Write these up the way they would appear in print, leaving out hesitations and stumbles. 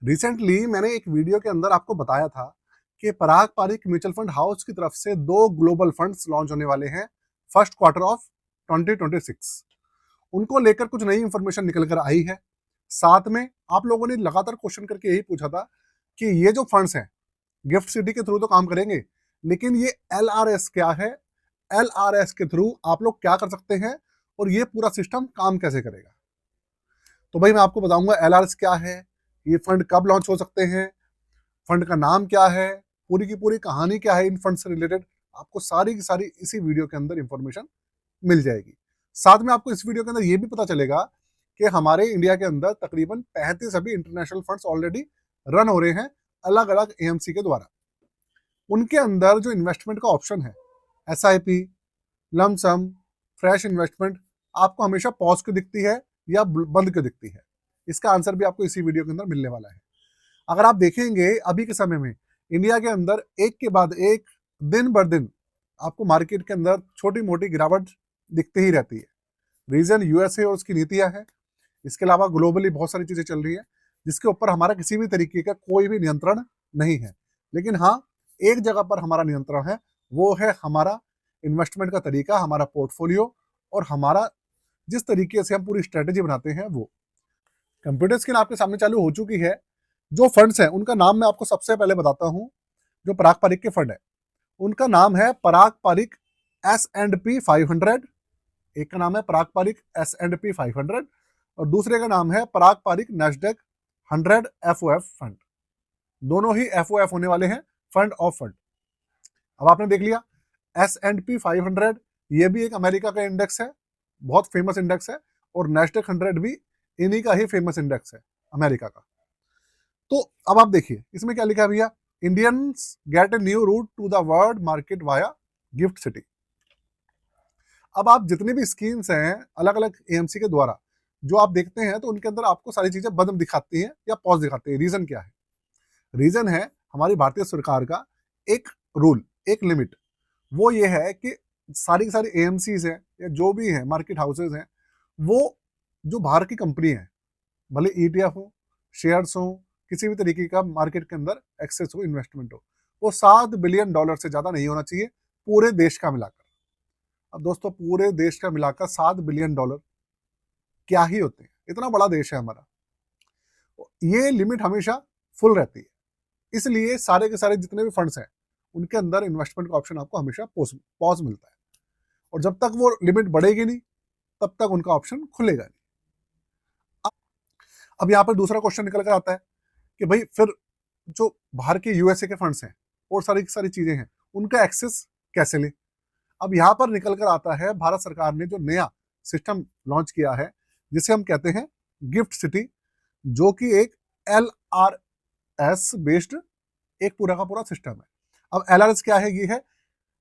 Recently मैंने एक video के अंदर आपको बताया था कि पराग पारिक म्यूचुअल फंड हाउस की तरफ से 2 ग्लोबल फंड्स लॉन्च होने वाले हैं फर्स्ट क्वार्टर ऑफ 2026। उनको लेकर कुछ नई इंफॉर्मेशन निकल कर आई है। साथ में आप लोगों ने लगातार क्वेश्चन करके यही पूछा था कि ये जो फंड्स हैं गिफ्ट सिटी के थ्रू तो काम करेंगे, लेकिन ये एलआरएस क्या है, एलआरएस के थ्रू आप लोग क्या कर सकते हैं और ये पूरा सिस्टम काम कैसे करेगा। तो भाई मैं आपको बताऊंगा एलआरएस क्या है, ये फंड कब लॉन्च हो सकते हैं, फंड का नाम क्या है, पूरी की पूरी कहानी क्या है इन फंड से रिलेटेड। आपको सारी की सारी इसी वीडियो के अंदर इंफॉर्मेशन मिल जाएगी। साथ में आपको इस वीडियो के अंदर ये भी पता चलेगा कि हमारे इंडिया के अंदर तकरीबन 35 अभी इंटरनेशनल फंड्स ऑलरेडी रन हो रहे हैं अलग अलग एएमसी के द्वारा। उनके अंदर जो इन्वेस्टमेंट का ऑप्शन है एसआईपी, लमसम, फ्रेश इन्वेस्टमेंट, आपको हमेशा पॉज क्यों दिखती है या बंद क्यों दिखती है, इसका आंसर भी आपको इसी वीडियो के अंदर मिलने वाला है। अगर आप देखेंगे अभी के समय में इंडिया के अंदर एक के बाद एक दिन बर दिन आपको मार्केट के अंदर छोटी मोटी गिरावट दिखती ही रहती है। रीजन यूएसए और उसकी नीतियां हैं। इसके अलावा ग्लोबली बहुत सारी चीजें चल रही है जिसके ऊपर हमारा किसी भी तरीके का कोई भी नियंत्रण नहीं है। लेकिन हाँ, एक जगह पर हमारा नियंत्रण है, वो है हमारा इन्वेस्टमेंट का तरीका, हमारा पोर्टफोलियो और हमारा जिस तरीके से हम पूरी स्ट्रेटेजी बनाते हैं वो। कंप्यूटर स्क्रीन आपके सामने चालू हो चुकी है। जो फंड्स हैं उनका नाम मैं आपको सबसे पहले बताता हूं। जो पराग पारिक के फंड है उनका नाम है पराग पारिक S&P 500। एक का नाम है पराग पारिक S&P 500 और दूसरे का नाम है पराग पारिक नैस्डैक 100 FOF फंड। दोनों ही FOF होने वाले हैं, फंड ऑफ फंड। अब आपने देख लिया S&P 500, ये भी एक अमेरिका का इंडेक्स है, बहुत फेमस इंडेक्स है, और नैस्डैक 100 भी इन्हीं का ही फेमस इंडेक्स है अमेरिका का। तो अब आप देखिए इसमें क्या लिखा है भैया, Indians get a new route to the world market via GIFT City. अब आप जितनी भी स्कीम्स हैं अलग अलग एएमसी के द्वारा जो आप देखते हैं तो उनके अंदर आपको सारी चीजें बंद दिखाती हैं या पॉज दिखाती है। रीजन क्या है? रीजन है हमारी भारतीय सरकार का एक रूल, एक लिमिट। वो ये है कि सारी की सारी एएमसीज हैं या जो भी हैं मार्केट हाउसेज हैं, वो जो बाहर की कंपनी है, भले ईटीएफ हो, शेयर्स हो, किसी भी तरीके का मार्केट के अंदर एक्सेस हो, इन्वेस्टमेंट हो, वो $7 बिलियन से ज्यादा नहीं होना चाहिए पूरे देश का मिलाकर। अब दोस्तों पूरे देश का मिलाकर $7 बिलियन क्या ही होते हैं, इतना बड़ा देश है हमारा। ये लिमिट हमेशा फुल रहती है, इसलिए सारे के सारे जितने भी फंड्स हैं उनके अंदर इन्वेस्टमेंट का ऑप्शन आपको हमेशा पॉज मिलता है, और जब तक वो लिमिट बढ़ेगी नहीं तब तक उनका ऑप्शन खुलेगा नहीं। अब यहाँ पर दूसरा क्वेश्चन निकल कर आता है कि भाई फिर जो बाहर के यूएसए के फंड्स हैं और सारी सारी चीजें हैं उनका एक्सेस कैसे ले। अब यहाँ पर निकल कर आता है भारत सरकार ने जो नया सिस्टम लॉन्च किया है जिसे हम कहते हैं गिफ्ट सिटी, जो कि एक LRS बेस्ड एक पूरा का पूरा सिस्टम है। अब LRS क्या है? ये है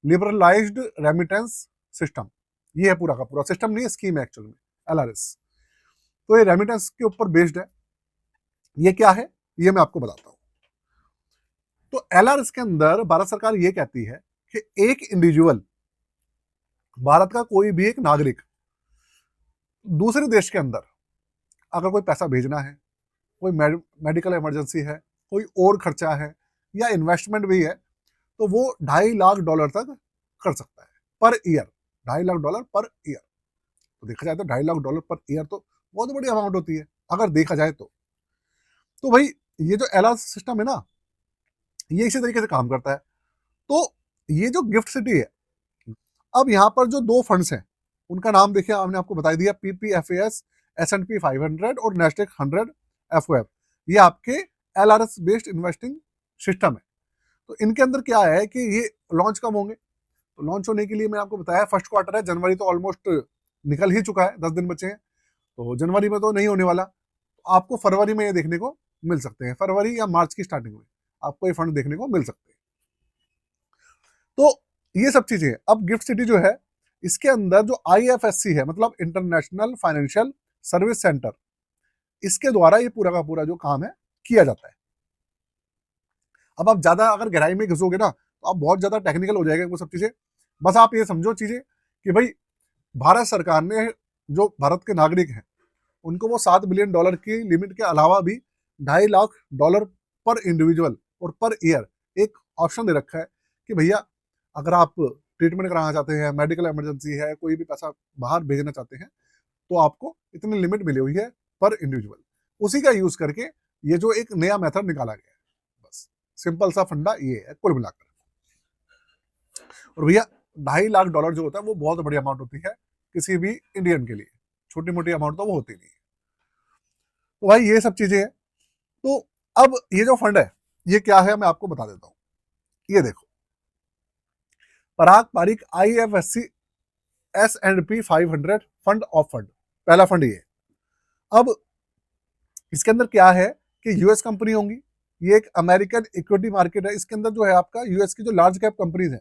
लिबरलाइज्ड रेमिटेंस सिस्टम। ये है पूरा का पूरा सिस्टम, नहीं स्कीम है एक्चुअल में LRS। तो ये रेमिटेंस के ऊपर बेस्ड है। ये क्या है ये मैं आपको बताता हूं। तो LRS के अंदर भारत सरकार ये कहती है कि एक इंडिविजुअल, भारत का कोई भी एक नागरिक दूसरे देश के अंदर अगर कोई पैसा भेजना है, कोई मेडिकल इमरजेंसी है, कोई और खर्चा है या इन्वेस्टमेंट भी है, तो वो $2.5 लाख तक कर सकता है per year. $2.5 lakh per year, तो देखा जाए तो $2.5 लाख पर ईयर तो बहुत बड़ी अमाउंट होती है अगर देखा जाए तो भाई ये जो LRS सिस्टम है ना, ये इसी तरीके से काम करता है। तो ये जो गिफ्ट सिटी है, अब यहाँ पर जो 2 फंड्स हैं उनका नाम देखिए, हमने आपको बता दिया, PPFAS S&P 500 और नैस्डैक 100 FOF। ये आपके LRS बेस्ड इन्वेस्टिंग सिस्टम है। तो इनके अंदर क्या है कि ये लॉन्च कब होंगे? तो लॉन्च होने के लिए मैं आपको बताया फर्स्ट क्वार्टर है, जनवरी तो ऑलमोस्ट निकल ही चुका है, 10 दिन बचे हैं, तो जनवरी में तो नहीं होने वाला। तो आपको फरवरी में ये देखने को मिल सकते हैं, फरवरी या मार्च की स्टार्टिंग में आपको ये फंड देखने को मिल सकते हैं। तो ये सब चीजें। अब गिफ्ट सिटी जो है इसके अंदर जो IFSC है, मतलब इंटरनेशनल फाइनेंशियल सर्विस सेंटर, इसके द्वारा ये पूरा का पूरा जो काम है किया जाता है। अब आप ज्यादा अगर गहराई में घुसोगे ना तो आप बहुत ज्यादा टेक्निकल हो जाएगा वो सब चीजें। बस आप ये समझो चीजें कि भाई भारत सरकार ने जो भारत के नागरिक हैं उनको वो $7 बिलियन की लिमिट के अलावा भी $2.5 लाख पर इंडिविजुअल और पर ईयर एक ऑप्शन दे रखा है कि भैया अगर आप ट्रीटमेंट कराना चाहते हैं, मेडिकल इमरजेंसी है, कोई भी पैसा बाहर भेजना चाहते हैं, तो आपको इतनी लिमिट मिली हुई है पर इंडिविजुअल। उसी का यूज करके ये जो एक नया मेथड निकाला गया है, बस सिंपल सा फंडा ये है कुल मिलाकर। और भैया $2.5 लाख जो होता है वो बहुत बड़ी अमाउंट होती है किसी भी इंडियन के लिए, छोटी मोटी अमाउंट तो वो होती नहीं है। तो भाई ये सब चीजें हैं। तो अब ये जो फंड है ये क्या है मैं आपको बता देता हूं। ये देखो, Parag Parikh IFSC S&P 500 fund of fund, पहला फंड ये। अब इसके अंदर क्या है कि यूएस कंपनी होंगी, ये एक अमेरिकन इक्विटी मार्केट है। इसके अंदर जो है आपका यूएस की जो लार्ज कैप कंपनीज है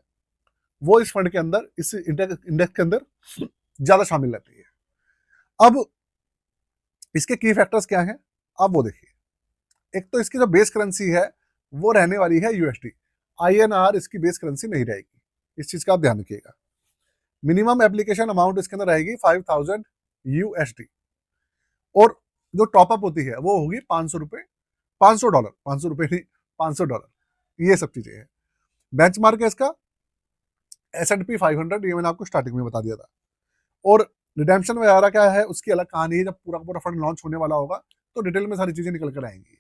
वो इस फंड के अंदर, इस इंडेक्स के अंदर ज्यादा शामिल रहती है। अब इसके की फैक्टर्स क्या हैं आप वो देखिए। एक तो इसकी जो बेस करेंसी है वो रहने वाली है यूएसडी, INR इसकी बेस करेंसी नहीं रहेगी, इस चीज का आप ध्यान रखिएगा। मिनिमम एप्लीकेशन अमाउंट इसके अंदर रहेगी 5000 USD, और जो टॉपअप होती है वो होगी $500, $500 नहीं, $500, ये सब चीजें हैं। बेंचमार्क है इसका S&P 500, ये मैंने आपको स्टार्टिंग में बता दिया था। और रिडेम्पशन वगैरह क्या है उसकी अलग कहानी है, जब पूरा पूरा फंड लॉन्च होने वाला होगा तो डिटेल में सारी चीजें निकल कर आएंगी।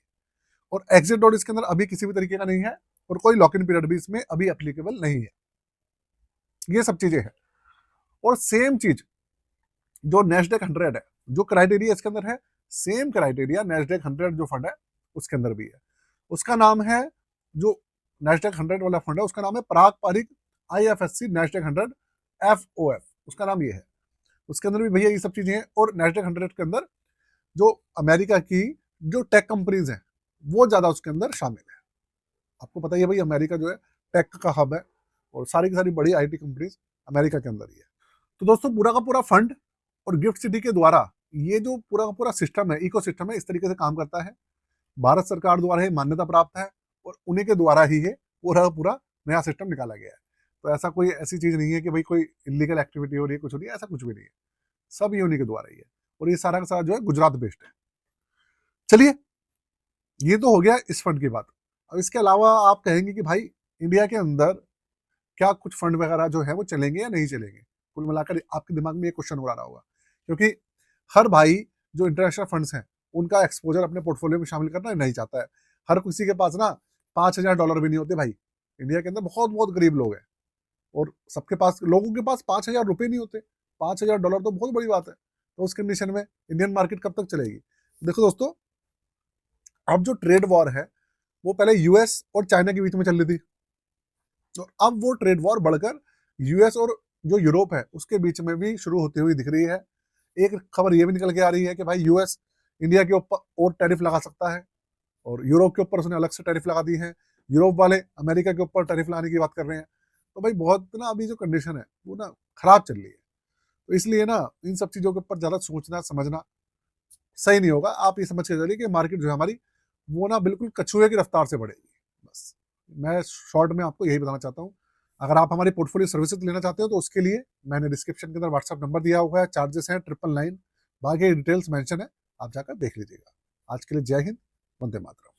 और एग्जिट डॉट इसके अंदर अभी किसी भी तरीके का नहीं है, और कोई लॉक इन पीरियड भी इसमें अभी एप्लीकेबल नहीं है। ये सब चीजें हैं। और सेम चीज जो नेस्डेक 100 है, जो क्राइटेरिया इसके अंदर है, सेम क्राइटेरिया नेस्डेक 100 जो फंड है उसके अंदर भी है। उसका नाम है, जो नेस्डेक 100 वाला फंड है उसका नाम है पराग पारिक IFSC नेस्डेक 100 FOF, उसका नाम ये है। उसके अंदर भी भैया ये सब चीजें हैं। और नेस्डेक 100 के अंदर जो अमेरिका की जो टेक कंपनीज हैं वो ज्यादा उसके अंदर शामिल है। आपको पता ही है भाई अमेरिका जो है टेक का हब है, और सारी की सारी बड़ी IT कंपनीज अमेरिका के अंदर ही है। तो दोस्तों पूरा का पूरा फंड और गिफ्ट सिटी के द्वारा ये जो पूरा का पूरा सिस्टम है, इको सिस्टम है, इस तरीके से काम करता है। भारत सरकार द्वारा ही मान्यता प्राप्त है, और उन्हीं के द्वारा ही है पूरा का पूरा नया सिस्टम निकाला गया है। तो ऐसा कोई ऐसी चीज नहीं है कि भाई कोई इलीगल एक्टिविटी हो रही है, कुछ हो रही है, ऐसा कुछ भी नहीं है। सब ये उन्हीं के द्वारा ही है, और ये सारा का सारा जो है गुजरात बेस्ड है। चलिए, ये तो हो गया इस फंड की बात। अब इसके अलावा आप कहेंगे कि भाई इंडिया के अंदर क्या कुछ फंड वगैरह जो है वो चलेंगे या नहीं चलेंगे। कुल मिलाकर आपके दिमाग में ये क्वेश्चन उड़ा रहा होगा, क्योंकि हर भाई जो इंटरनेशनल फंड्स हैं उनका एक्सपोजर अपने पोर्टफोलियो में शामिल करना नहीं चाहता है। हर किसी के पास ना $5000 भी नहीं होते भाई। इंडिया के अंदर बहुत बहुत गरीब लोग हैं, और सबके पास, लोगों के पास $5000 नहीं होते। $5000 तो बहुत बड़ी बात है। तो उस कंडीशन में इंडियन मार्केट कब तक चलेगी। देखो दोस्तों, अब जो ट्रेड वॉर है वो पहले यूएस और चाइना के बीच में चल रही थी, और अब वो ट्रेड वॉर बढ़कर यूएस और जो यूरोप है उसके बीच में भी शुरू होती हुई दिख रही है। एक खबर ये भी निकल के आ रही है कि भाई यूएस इंडिया के ऊपर और टैरिफ लगा सकता है, और यूरोप के ऊपर उसने अलग से टैरिफ लगा दी है। यूरोप वाले अमेरिका के ऊपर टैरिफ लगाने की बात कर रहे हैं। तो भाई बहुत ना अभी जो कंडीशन है वो ना खराब चल रही है। तो इसलिए ना इन सब चीजों के ऊपर ज्यादा सोचना समझना सही नहीं होगा। आप ये समझ के चलिए कि मार्केट जो है हमारी वो ना बिल्कुल कछुए की रफ्तार से बढ़ेगी। बस मैं शॉर्ट में आपको यही बताना चाहता हूँ। अगर आप हमारी पोर्टफोलियो सर्विसेज लेना चाहते हो तो उसके लिए मैंने डिस्क्रिप्शन के अंदर व्हाट्सएप नंबर दिया हुआ है, चार्जेस हैं 999, बाकी डिटेल्स मेंशन है, आप जाकर देख लीजिएगा। आज के लिए जय हिंद, वंदे मातरम।